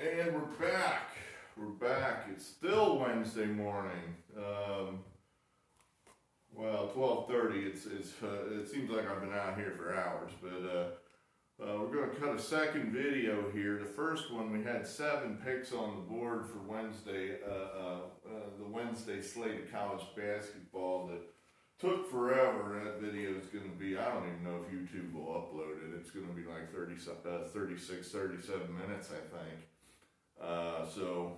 And we're back. We're back. It's still Wednesday morning. Well, 12:30. It seems like I've been out here for hours, but we're going to cut a second video here. The first one, we had 7 picks on the board for Wednesday. The Wednesday slate of college basketball that took forever. That video is going to be, I don't even know if YouTube will upload it. It's going to be like 36, 37 minutes, I think. So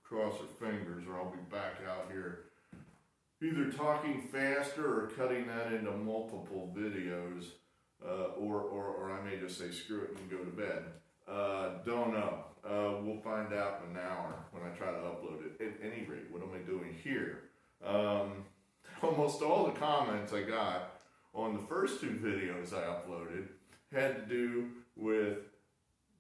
cross our fingers, or I'll be back out here either talking faster or cutting that into multiple videos, or I may just say screw it and go to bed. Don't know. We'll find out in an hour when I try to upload it. At any rate, what am I doing here? Almost all the comments I got on the first 2 videos I uploaded had to do with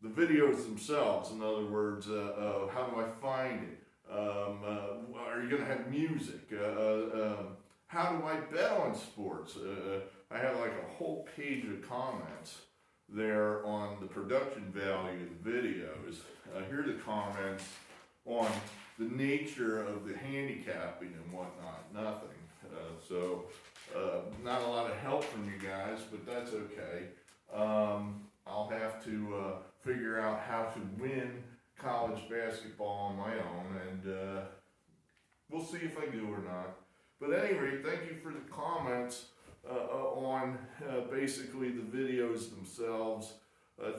the videos themselves. In other words, how do I find it? Are you going to have music? How do I bet on sports? I have like a whole page of comments there on the production value of the videos. Here are the comments on the nature of the handicapping and whatnot. Nothing. So not a lot of help from you guys, but that's okay. I'll have to figure out how to win college basketball on my own, and we'll see if I do or not. But at any rate, thank you for the comments on basically the videos themselves.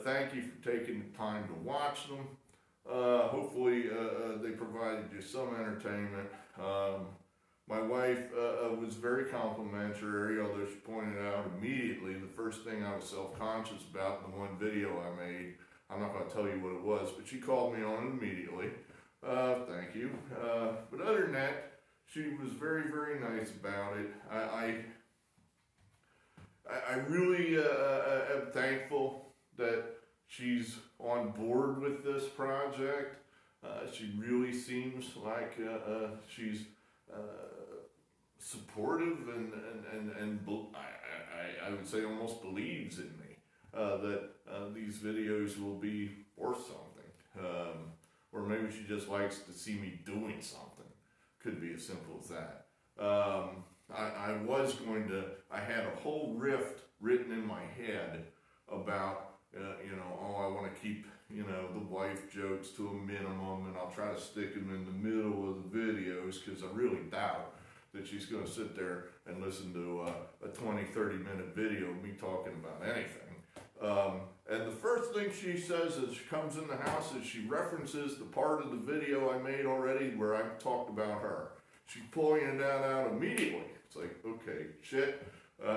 Thank you for taking the time to watch them. Hopefully they provided you some entertainment. My wife was very complimentary, although she pointed out immediately the first thing I was self-conscious about in the one video I made. I'm not going to tell you what it was, but she called me on it immediately. Thank you. But other than that, she was very, very nice about it. I really am thankful that she's on board with this project. She really seems like she's supportive and I would say almost believes in me that these videos will be worth something, or maybe she just likes to see me doing something. Could be as simple as that. I had a whole riff written in my head about I want to keep the wife jokes to a minimum, and I'll try to stick them in the middle of the videos, because I really doubt that she's going to sit there and listen to a 20-30 minute video of me talking about anything. And the first thing she says as she comes in the house is she references the part of the video I made already where I talked about her. She's pointing that out immediately. It's like, okay, shit.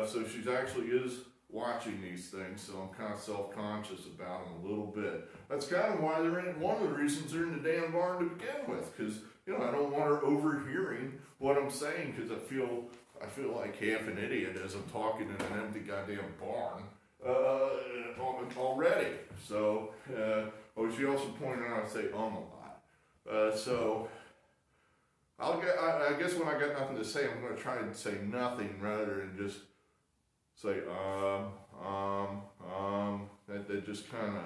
So she's actually is watching these things, so I'm kind of self-conscious about them a little bit. That's kind of why they're in, one of the reasons they're in the damn barn to begin with, because I don't want her overhearing what I'm saying, because I feel like half an idiot as I'm talking in an empty goddamn barn already. So she also pointed out I say a lot. So I guess when I got nothing to say, I'm going to try and say nothing rather than just say that just kind of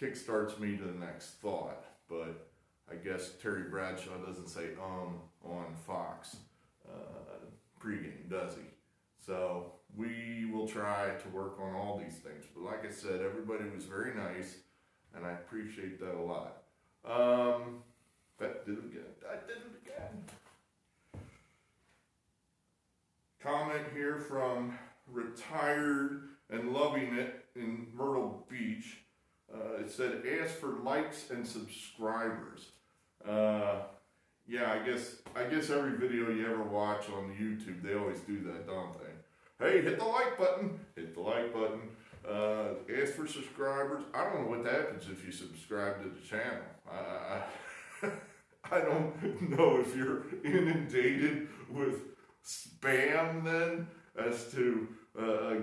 kickstarts me to the next thought. But I guess Terry Bradshaw doesn't say on Fox pregame, does he? So we will try to work on all these things. But like I said, everybody was very nice, and I appreciate that a lot. That did it again. I did it again. Comment here from Retired and Loving It in Myrtle Beach. It said, ask for likes and subscribers. Yeah, I guess every video you ever watch on YouTube, they always do that, don't they? Hey, hit the like button. Hit the like button. Ask for subscribers. I don't know what happens if you subscribe to the channel. I don't know if you're inundated with spam then as to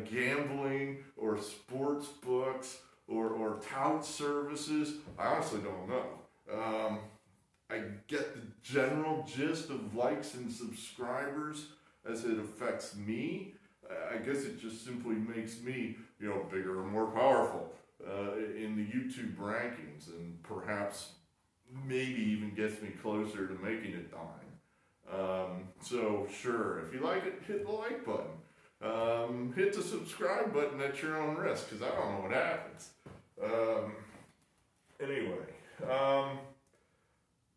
gambling or sports books or tout services. I honestly don't know. I get the general gist of likes and subscribers as it affects me. I guess it just simply makes me, bigger and more powerful in the YouTube rankings, and perhaps maybe even gets me closer to making a dime. So sure, if you like it, hit the like button. Hit the subscribe button at your own risk, because I don't know what happens. Anyway,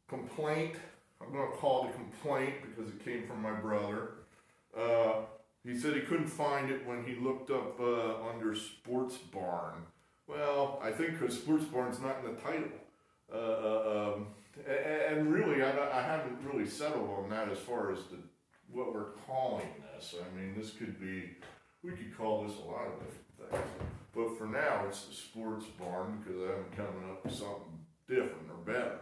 complaint. I'm going to call it a complaint because it came from my brother. He said he couldn't find it when he looked up under Sports Barn. Well, I think because Sports Barn's not in the title. And really, I haven't really settled on that as far as what we're calling this. I mean, this could be, we could call this a lot of different things. But for now, it's the Sports Barn because I haven't coming up with something different or better.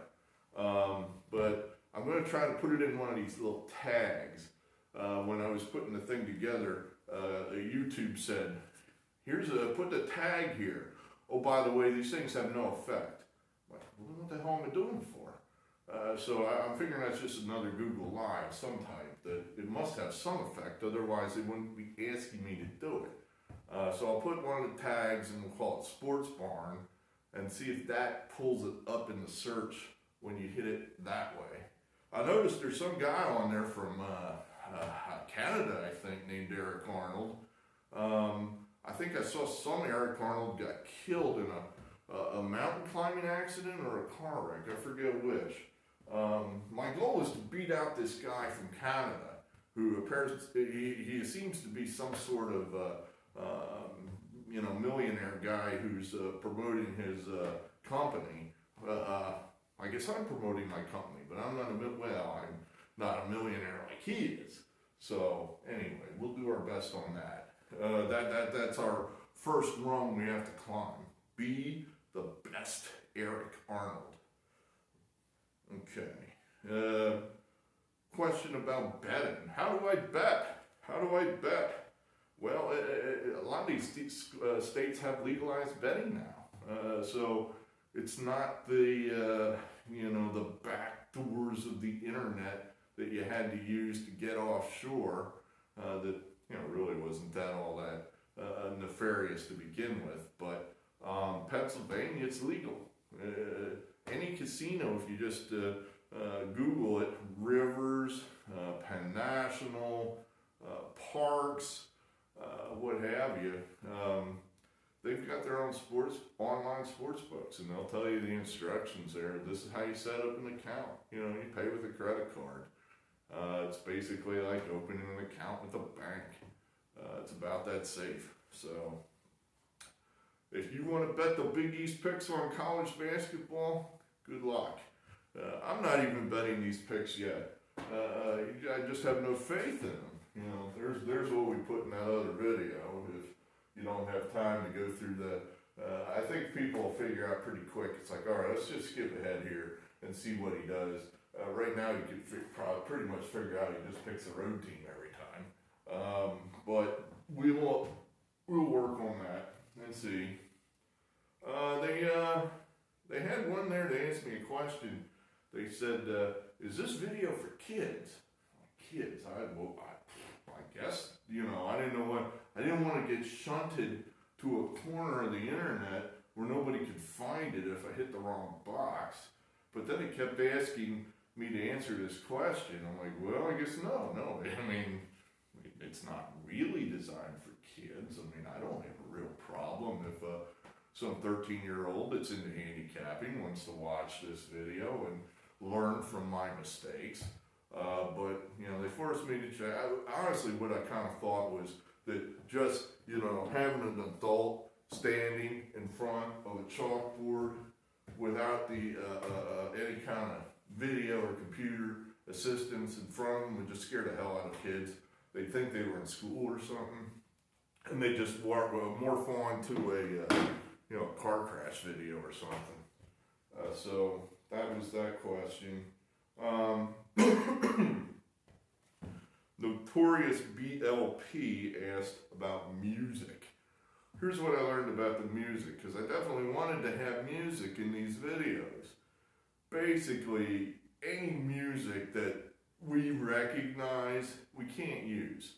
But I'm going to try to put it in one of these little tags. When I was putting the thing together, YouTube said, put the tag here. Oh, by the way, these things have no effect. I'm like, well, what the hell am I doing for? So I'm figuring that's just another Google Live, some type, that it must have some effect, otherwise they wouldn't be asking me to do it. So I'll put one of the tags and we'll call it Sports Barn and see if that pulls it up in the search when you hit it that way. I noticed there's some guy on there from Canada, I think, named Eric Arnold. I think I saw some Eric Arnold got killed in a mountain climbing accident or a car wreck, I forget which. My goal is to beat out this guy from Canada who appears, he seems to be some sort of millionaire guy who's promoting his company. I guess I'm promoting my company, but I'm not a millionaire like he is. So anyway, we'll do our best on that. That's our first rung we have to climb. Be the best Eric Arnold. Okay. Question about betting. How do I bet? Well, a lot of these states have legalized betting now. So it's not the back doors of the internet that you had to use to get offshore that really wasn't all that nefarious to begin with. But Pennsylvania, it's legal. Any casino, if you just Google it, Rivers, Penn National, Parks, what have you, they've got their own online sports books, and they'll tell you the instructions there. This is how you set up an account. You pay with a credit card. It's basically like opening an account with a bank. It's about that safe. So if you want to bet the Big East picks on college basketball, good luck. I'm not even betting these picks yet. I just have no faith in them. There's what we put in that other video. If you don't have time to go through that, I think people will figure out pretty quick. It's like, all right, let's just skip ahead here and see what he does. Right now, you can probably pretty much figure out he just picks the road team every time. But we'll work on that and see. They had one there. They asked me a question. They said, "Is this video for kids?" Kids? I guess I didn't know what. I didn't want to get shunted to a corner of the internet where nobody could find it if I hit the wrong box. But then he kept asking me to answer this question. I'm like, well, I guess no. I mean, it's not really designed for kids. I mean, I don't have a real problem if some 13-year-old that's into handicapping wants to watch this video and learn from my mistakes. But they forced me to check. Honestly, what I kind of thought was that just having an adult standing in front of a chalkboard without the any kind of video or computer assistance in front of them would just scare the hell out of kids. They'd think they were in school or something, and they just morph on to a car crash video or something. So that was that question. Notorious BLP asked about music. Here's what I learned about the music, because I definitely wanted to have music in these videos. Basically, any music that we recognize, we can't use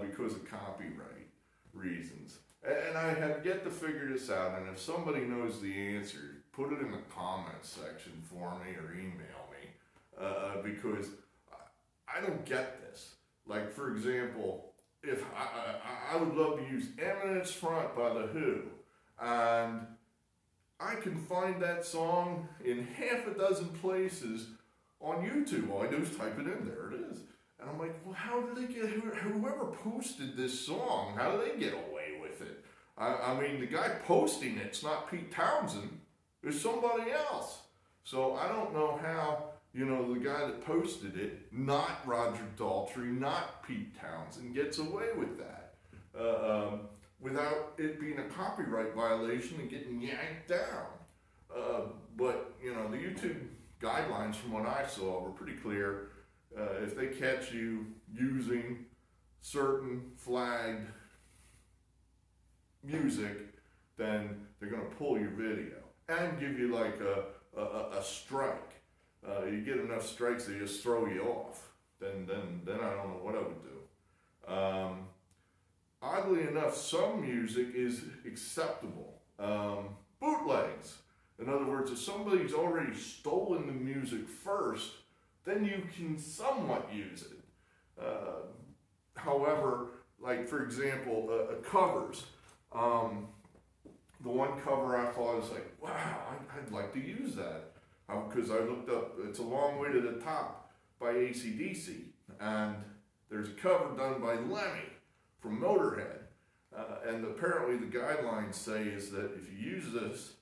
because of copyright reasons. And I have yet to figure this out, and if somebody knows the answer, put it in the comments section for me or email me, because I don't get this. Like, for example, if I would love to use Eminence Front by The Who, and I can find that song in half a dozen places on YouTube. All I do is type it in, there it is. And I'm like, well, how did they get, whoever posted this song, how did they get away with it? I mean, the guy posting it's not Pete Townsend, it's somebody else. So I don't know how, you know, the guy that posted it, not Roger Daltrey, not Pete Townsend, gets away with that without it being a copyright violation and getting yanked down. But, you know, the YouTube guidelines from what I saw were pretty clear. If they catch you using certain flagged music, then they're going to pull your video and give you like a strike. You get enough strikes, they just throw you off. Then I don't know what I would do. Oddly enough, some music is acceptable. Bootlegs. In other words, if somebody's already stolen the music first, then you can somewhat use it. However, like for example, covers. The one cover I thought was like, wow, I'd like to use that. Because I looked up, It's a Long Way to the Top by AC/DC. And there's a cover done by Lemmy from Motorhead. And apparently the guidelines say is that if you use this,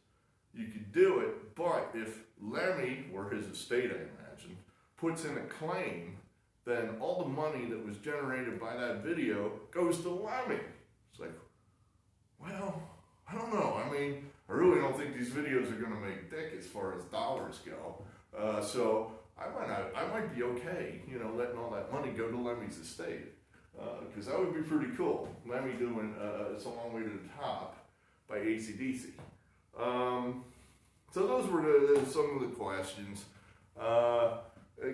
you could do it, but if Lemmy, or his estate I imagine, puts in a claim, then all the money that was generated by that video goes to Lemmy. It's like, well, I don't know. I mean, I really don't think these videos are going to make dick as far as dollars go. So I might be okay, you know, letting all that money go to Lemmy's estate. Because that would be pretty cool. Lemmy doing It's a Long Way to the Top by AC/DC. So those were some of the questions.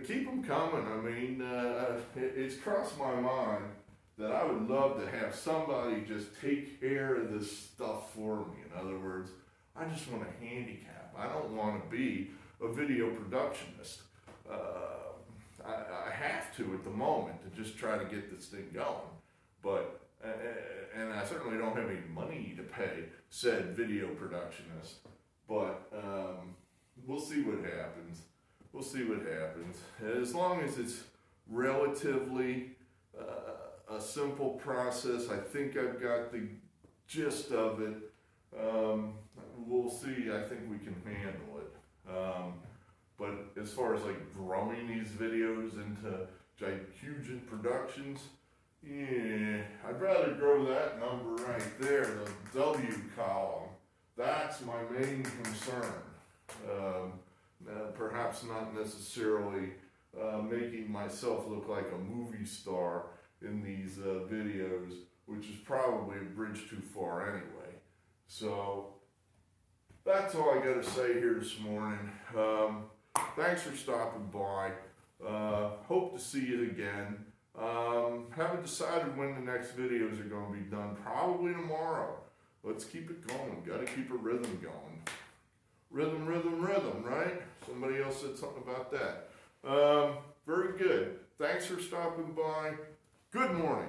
Keep them coming. I mean, it's crossed my mind that I would love to have somebody just take care of this stuff for me. In other words, I just want a handicap. I don't want to be a video productionist. I have to at the moment to just try to get this thing going. But, and I certainly don't have any money to pay said video productionist. But we'll see what happens. We'll see what happens. As long as it's relatively a simple process, I think I've got the gist of it. We'll see. I think we can handle it. But as far as like growing these videos into huge productions, yeah, I'd rather grow that number right there, the W column. That's my main concern. Perhaps not necessarily making myself look like a movie star in these videos, which is probably a bridge too far anyway. So that's all I got to say here this morning. Thanks for stopping by. Hope to see you again. Haven't decided when the next videos are going to be done. Probably tomorrow. Let's keep it going. Got to keep a rhythm going. Rhythm, rhythm, rhythm, right? Somebody else said something about that. Very good. Thanks for stopping by. Good morning.